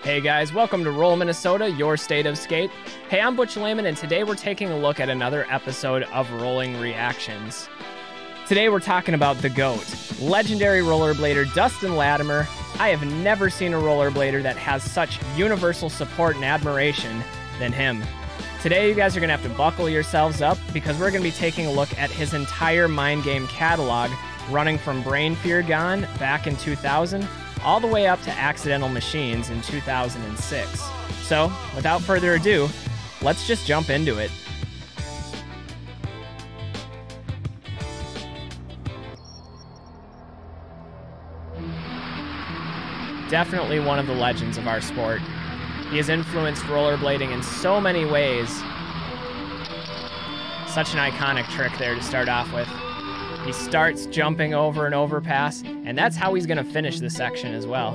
Hey guys, welcome to Roll Minnesota, your state of skate. Hey, I'm Butch Lehman, and today we're taking a look at another episode of Rolling Reactions. Today we're talking about the GOAT, legendary rollerblader Dustin Latimer. I have never seen a rollerblader that has such universal support and admiration than him. Today you guys are going to have to buckle yourselves up because we're going to be taking a look at his entire Mindgame catalog, running from Brain Fear Gone back in 2000 all the way up to Accidental Machines in 2006. So, without further ado, let's just jump into it. Definitely one of the legends of our sport. He has influenced rollerblading in so many ways. Such an iconic trick there to start off with. He starts jumping over an overpass, and that's how he's going to finish the section as well.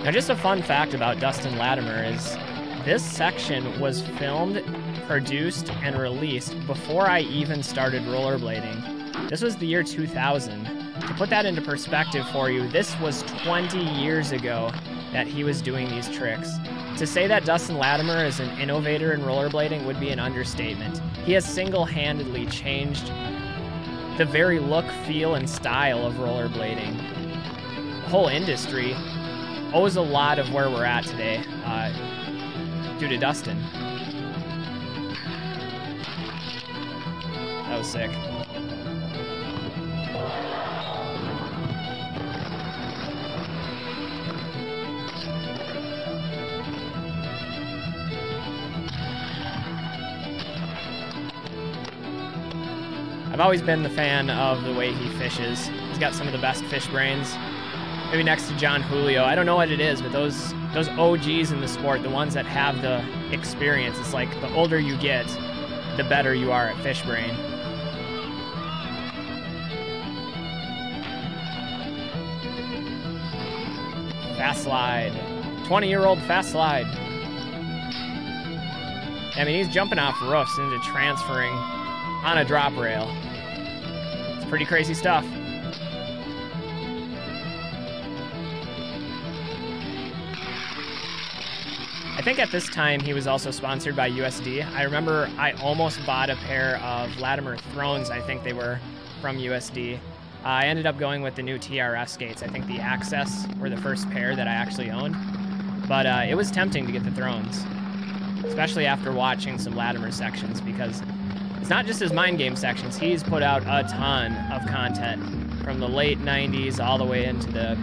Now, just a fun fact about Dustin Latimer is this section was filmed, produced, and released before I even started rollerblading. This was the year 2000. To put that into perspective for you, this was 20 years ago that he was doing these tricks. To say that Dustin Latimer is an innovator in rollerblading would be an understatement. He has single-handedly changed the very look, feel, and style of rollerblading. The whole industry owes a lot of where we're at today due to Dustin. That was sick. I've always been the fan of the way he fishes. He's got some of the best fish brains. Maybe next to John Julio. I don't know what it is, but those OGs in the sport, the ones that have the experience, it's like the older you get, the better you are at fish brain. Fast slide. 20-year-old fast slide. I mean, he's jumping off roofs into transferring on a drop rail. It's pretty crazy stuff. I think at this time he was also sponsored by USD. I remember I almost bought a pair of Latimer Thrones. I think they were from USD. I ended up going with the new TRS skates. I think the Access were the first pair that I actually owned. But it was tempting to get the Thrones, especially after watching some Latimer sections, because it's not just his Mindgame sections. He's put out a ton of content from the late 90s all the way into the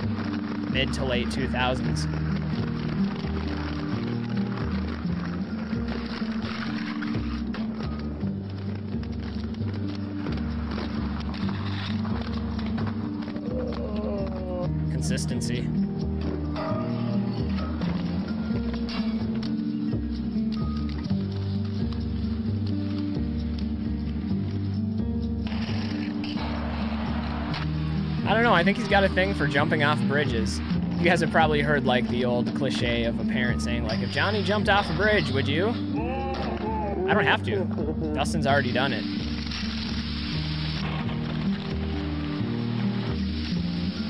mid to late 2000s. Consistency. I don't know, I think he's got a thing for jumping off bridges. You guys have probably heard like the old cliche of a parent saying like, if Johnny jumped off a bridge, would you? I don't have to. Dustin's already done it.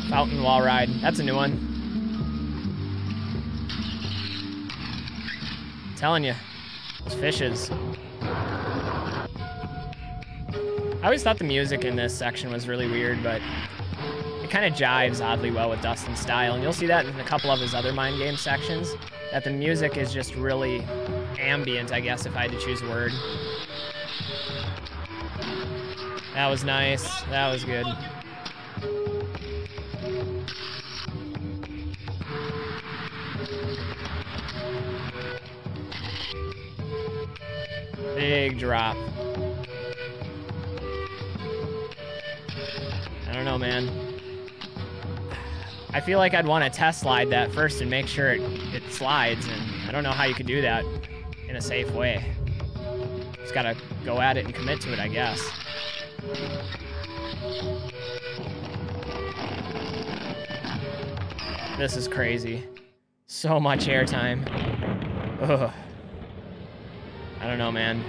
Fountain wall ride, that's a new one. I'm telling you, those fishes. I always thought the music in this section was really weird, but it kind of jives oddly well with Dustin's style, and you'll see that in a couple of his other Mindgame sections, that the music is just really ambient, I guess, if I had to choose a word. That was nice. That was good. Big drop. I don't know, man. I feel like I'd want to test slide that first and make sure it slides, and I don't know how you could do that in a safe way. Just gotta go at it and commit to it, I guess. This is crazy. So much airtime. Ugh. I don't know, man.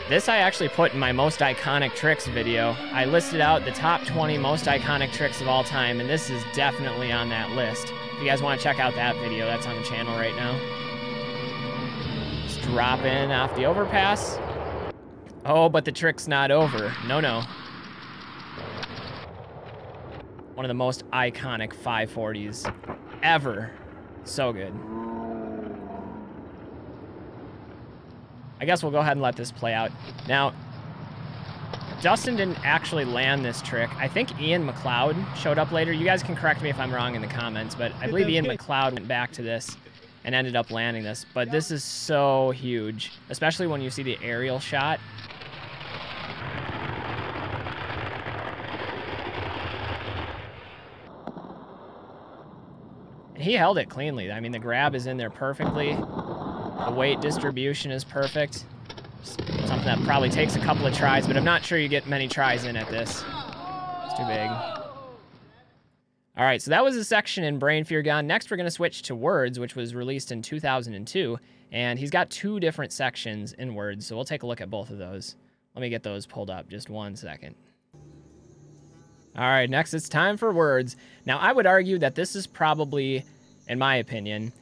This I actually put in my most iconic tricks video. I listed out the top 20 most iconic tricks of all time, and this is definitely on that list. If you guys want to check out that video, that's on the channel right now. Just drop in off the overpass. Oh, but the trick's not over. No, no. One of the most iconic 540s ever. So good. I guess we'll go ahead and let this play out. Now, Dustin didn't actually land this trick. I think Ian McLeod showed up later. You guys can correct me if I'm wrong in the comments, but I believe Ian McLeod went back to this and ended up landing this. But this is so huge, especially when you see the aerial shot. And he held it cleanly. I mean, the grab is in there perfectly. The weight distribution is perfect. Something that probably takes a couple of tries, but I'm not sure you get many tries in at this. It's too big. All right, so that was a section in Brain Fear Gone. Next, we're going to switch to Words, which was released in 2002. And he's got 2 different sections in Words, so we'll take a look at both of those. Let me get those pulled up just 1 second. All right, next it's time for Words. Now, I would argue that this is probably, in my opinion,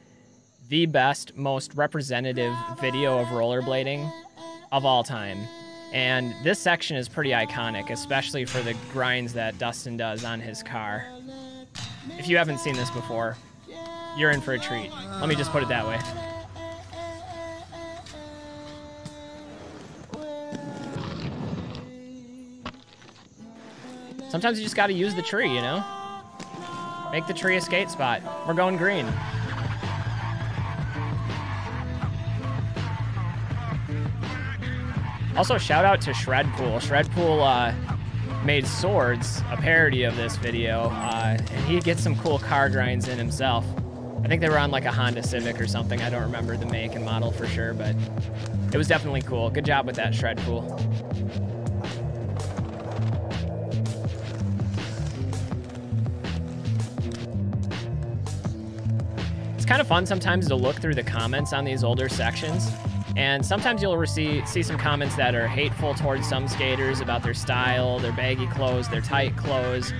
the best, most representative video of rollerblading of all time. And this section is pretty iconic, especially for the grinds that Dustin does on his car. If you haven't seen this before, you're in for a treat. Let me just put it that way. Sometimes you just gotta use the tree, you know? Make the tree a skate spot. We're going green. Also, shout out to Shredpool. Shredpool made Swords, a parody of this video, and he gets some cool car grinds in himself. I think they were on like a Honda Civic or something. I don't remember the make and model for sure, but it was definitely cool. Good job with that, Shredpool. It's kind of fun sometimes to look through the comments on these older sections. And sometimes you'll see some comments that are hateful towards some skaters about their style, their baggy clothes, their tight clothes,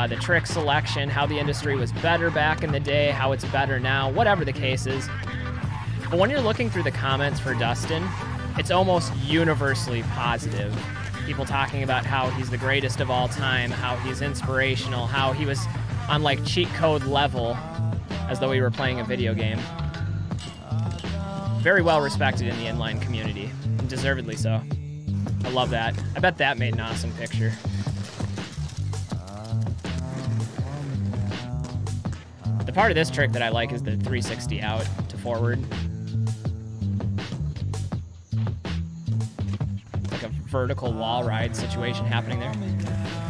the trick selection, how the industry was better back in the day, how it's better now, whatever the case is. But when you're looking through the comments for Dustin, it's almost universally positive. People talking about how he's the greatest of all time, how he's inspirational, how he was on like cheat code level, as though he were playing a video game. Very well respected in the inline community, and deservedly so. I love that. I bet that made an awesome picture. The part of this trick that I like is the 360 out to forward. Like a vertical wall ride situation happening there.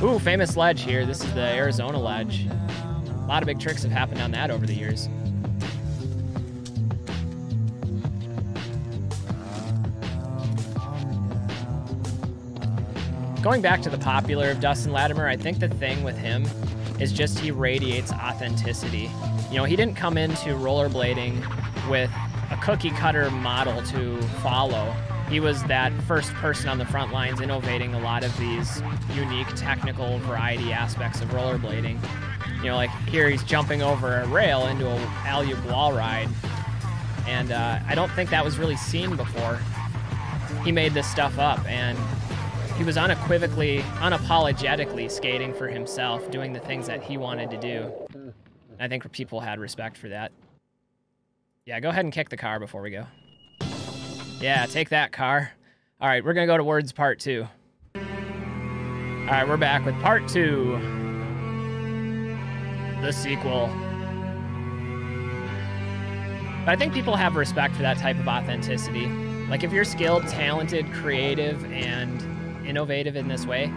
Ooh, famous ledge here. This is the Arizona ledge. A lot of big tricks have happened on that over the years. Going back to the popular of Dustin Latimer, I think the thing with him is just he radiates authenticity. You know, he didn't come into rollerblading with a cookie cutter model to follow. He was that first person on the front lines innovating a lot of these unique technical variety aspects of rollerblading. You know, like here he's jumping over a rail into a alley-oop wall ride. And I don't think that was really seen before. He made this stuff up, and he was unequivocally, unapologetically skating for himself, doing the things that he wanted to do. And I think people had respect for that. Yeah, go ahead and kick the car before we go. Yeah, take that, car. All right, we're gonna go to Words Part 2. All right, we're back with Part 2. The sequel. But I think people have respect for that type of authenticity. Like if you're skilled, talented, creative, and innovative in this way,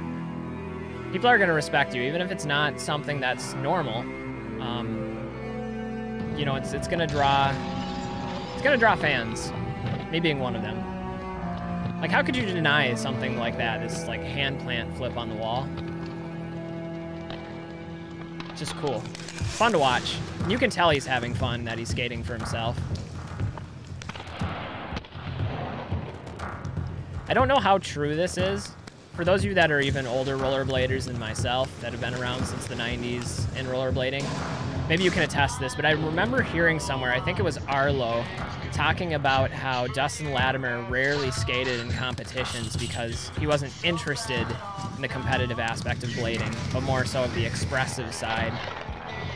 people are going to respect you, even if it's not something that's normal. You know, it's going to draw fans, me being one of them. Like, how could you deny something like that? This like hand plant flip on the wall. It's just cool. Fun to watch. You can tell he's having fun, that he's skating for himself. I don't know how true this is. For those of you that are even older rollerbladers than myself, that have been around since the 90s in rollerblading, maybe you can attest this, but I remember hearing somewhere, I think it was Arlo, talking about how Dustin Latimer rarely skated in competitions because he wasn't interested in the competitive aspect of blading, but more so of the expressive side.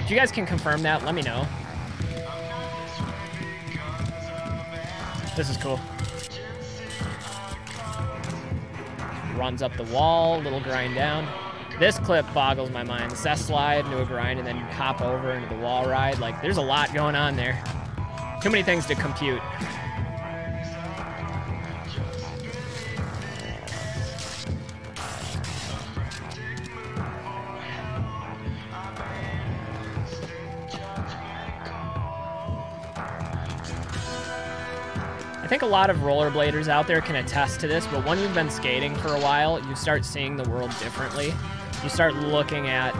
If you guys can confirm that, let me know. This is cool. Runs up the wall, little grind down. This clip boggles my mind. Cess slide into a grind and then hop over into the wall ride. Like, there's a lot going on there. Too many things to compute. I think a lot of rollerbladers out there can attest to this, but when you've been skating for a while, you start seeing the world differently. You start looking at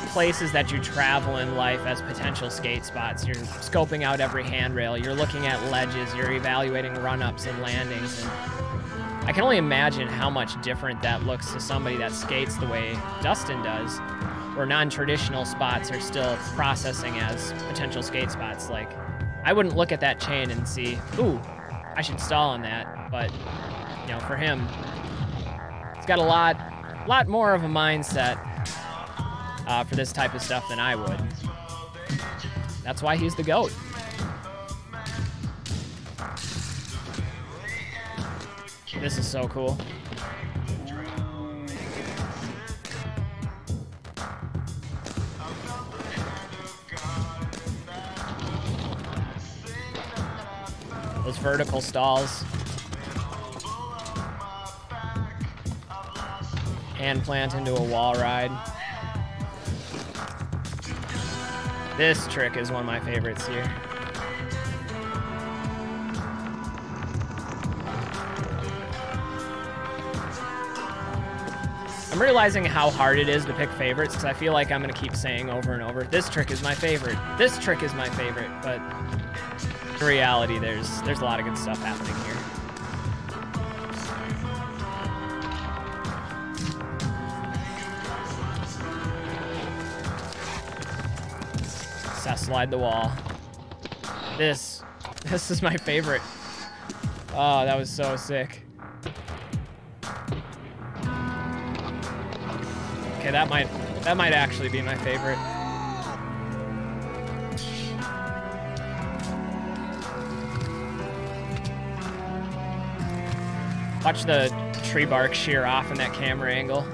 places that you travel in life as potential skate spots. You're scoping out every handrail. You're looking at ledges. You're evaluating run-ups and landings. And I can only imagine how much different that looks to somebody that skates the way Dustin does, where non-traditional spots are still processing as potential skate spots. Like, I wouldn't look at that chain and see, ooh, I should stall on that. But, you know, for him, he's got a lot more of a mindset for this type of stuff than I would. That's why he's the GOAT. This is so cool. Those vertical stalls. Hand plant into a wall ride. This trick is one of my favorites here. I'm realizing how hard it is to pick favorites because I feel like I'm going to keep saying over and over, this trick is my favorite, this trick is my favorite, but in reality, there's a lot of good stuff happening here. Slide the wall. This is my favorite. Oh, that was so sick. Okay, that might actually be my favorite. Watch the tree bark shear off in that camera angle.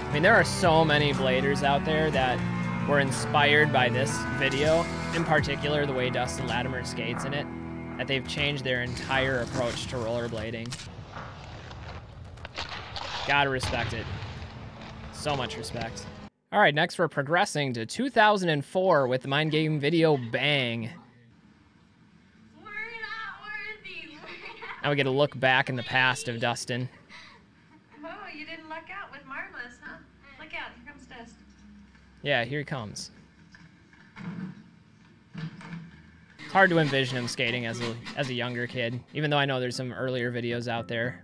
I mean, there are so many bladers out there that were inspired by this video, in particular the way Dustin Latimer skates in it, that they've changed their entire approach to rollerblading. Gotta respect it. So much respect. All right, next we're progressing to 2004 with the Mindgame video Bang. We're not worthy. Now we get a look back in the past of Dustin. Oh, you didn't luck out with Marvelous, huh? Look out, here comes Dust. Yeah, here he comes. It's hard to envision him skating as a younger kid, even though I know there's some earlier videos out there.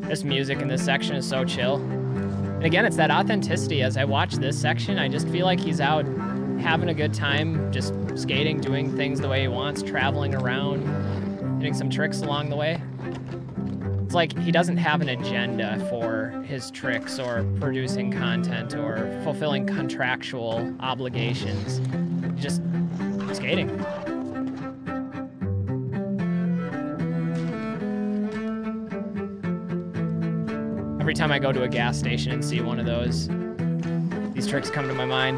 This music in this section is so chill. And again, it's that authenticity. As I watch this section, I just feel like he's out having a good time, just skating, doing things the way he wants, traveling around, hitting some tricks along the way. It's like he doesn't have an agenda for his tricks or producing content or fulfilling contractual obligations. He's just skating. Every time I go to a gas station and see one of those, these tricks come to my mind.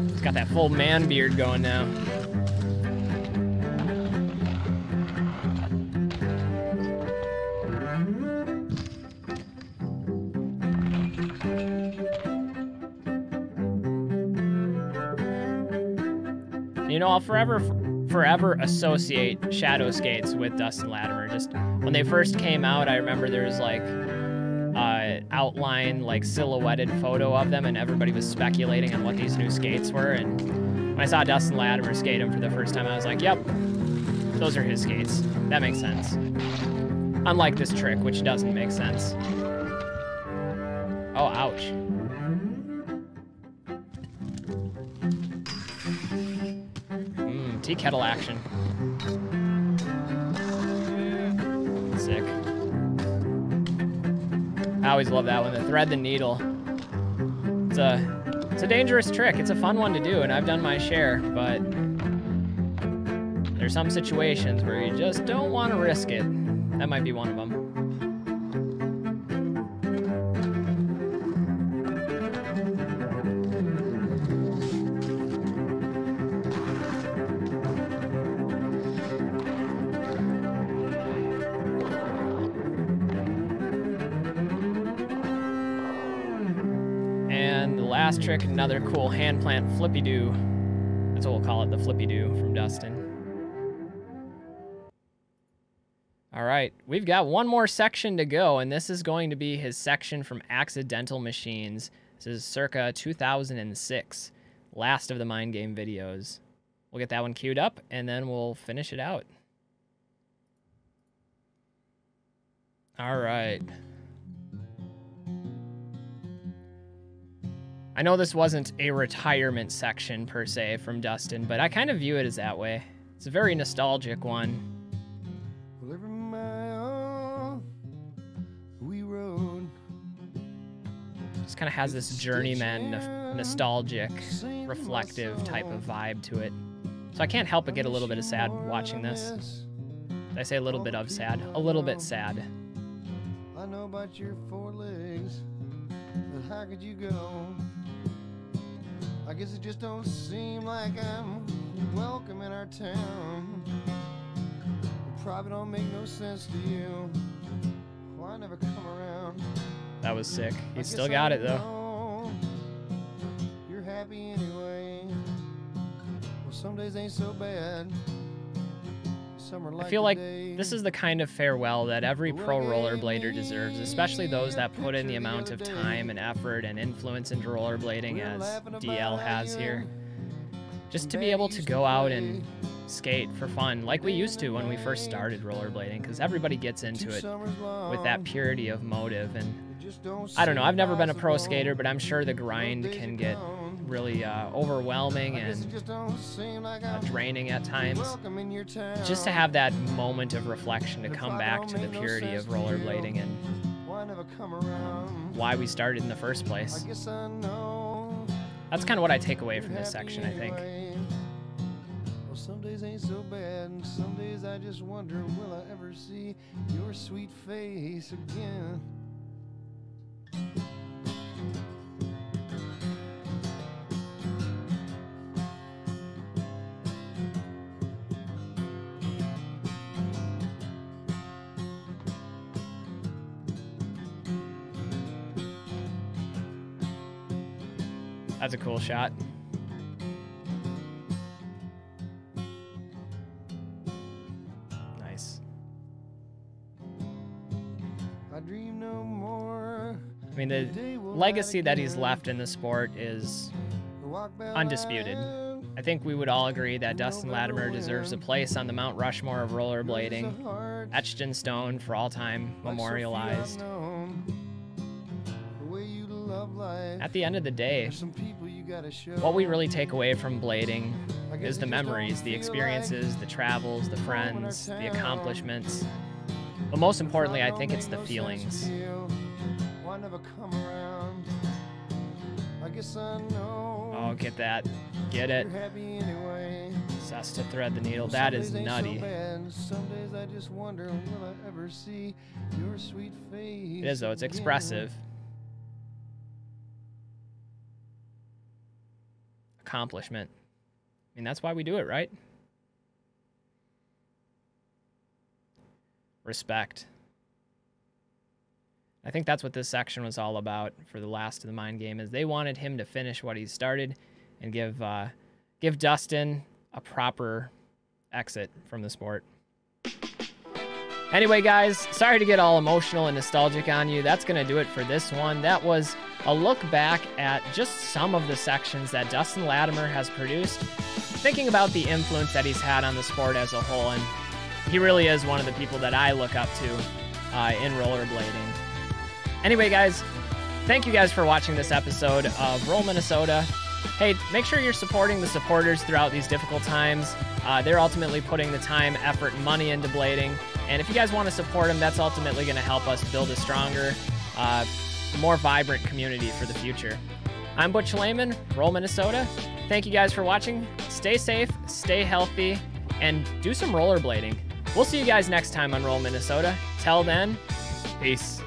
He's got that full man beard going now. You know, I'll forever associate Shadow Skates with Dustin Latimer. Just when they first came out, I remember there was like outline, like silhouetted photo of them, and everybody was speculating on what these new skates were. And when I saw Dustin Latimer skate them for the first time, I was like, yep, those are his skates. That makes sense. Unlike this trick, which doesn't make sense. Oh, ouch. Tea kettle action. Sick. I always love that one, the thread the needle. It's a dangerous trick. It's a fun one to do, and I've done my share, but there's some situations where you just don't want to risk it. That might be one of them. And the last trick, another cool hand plant flippy-do. That's what we'll call it, the flippy-do from Dustin. All right, we've got one more section to go, and this is going to be his section from Accidental Machines. This is circa 2006, last of the Mindgame videos. We'll get that one queued up, and then we'll finish it out. All right. I know this wasn't a retirement section, per se, from Dustin, but I kind of view it as that way. It's a very nostalgic one. Just kind of has this journeyman, nostalgic, reflective type of vibe to it. So I can't help but get a little bit of sad watching this. Did I say a little bit of sad? A little bit sad. I know about your four legs, but how could you go? I guess it just don't seem like I'm welcome in our town. It probably don't make no sense to you. Why never come around? That was sick. He still got it though. You're happy anyway. Well, some days ain't so bad. I feel like this is the kind of farewell that every pro rollerblader deserves, especially those that put in the amount of time and effort and influence into rollerblading as DL has here. Just to be able to go out and skate for fun like we used to when we first started rollerblading, because everybody gets into it with that purity of motive. And I don't know, I've never been a pro skater, but I'm sure the grind can get really overwhelming and draining at times. Just to have that moment of reflection to come back to the purity of rollerblading and why we started in the first place. That's kind of what I take away from this section, I think. Well, some days ain't so bad, and some days I just wonder, will I ever see your sweet face again? That's a cool shot. Nice. I dream no more. I mean, the legacy that he's left in the sport is undisputed. I think we would all agree that Dustin Latimer deserves a place on the Mount Rushmore of rollerblading, etched in stone for all time, memorialized. At the end of the day, what we really take away from blading is the memories, the experiences, the travels, the friends, the accomplishments. But most importantly, I think it's the feelings. Oh, get that. Get it. Cess to thread the needle. That is nutty. It is, though. It's expressive. Accomplishment. I mean, that's why we do it, right? Respect. I think that's what this section was all about for the last of the Mindgame, is they wanted him to finish what he started and give Dustin a proper exit from the sport. Anyway, guys, sorry to get all emotional and nostalgic on you. That's going to do it for this one. That was a look back at just some of the sections that Dustin Latimer has produced, thinking about the influence that he's had on the sport as a whole. And he really is one of the people that I look up to in rollerblading. Anyway, guys, thank you guys for watching this episode of Roll Minnesota. Hey, make sure you're supporting the supporters throughout these difficult times. They're ultimately putting the time, effort, and money into blading. And if you guys want to support them, that's ultimately going to help us build a stronger, more vibrant community for the future. I'm Butch Lehman, Roll Minnesota. Thank you guys for watching. Stay safe, stay healthy, and do some rollerblading. We'll see you guys next time on Roll Minnesota. Till then, peace.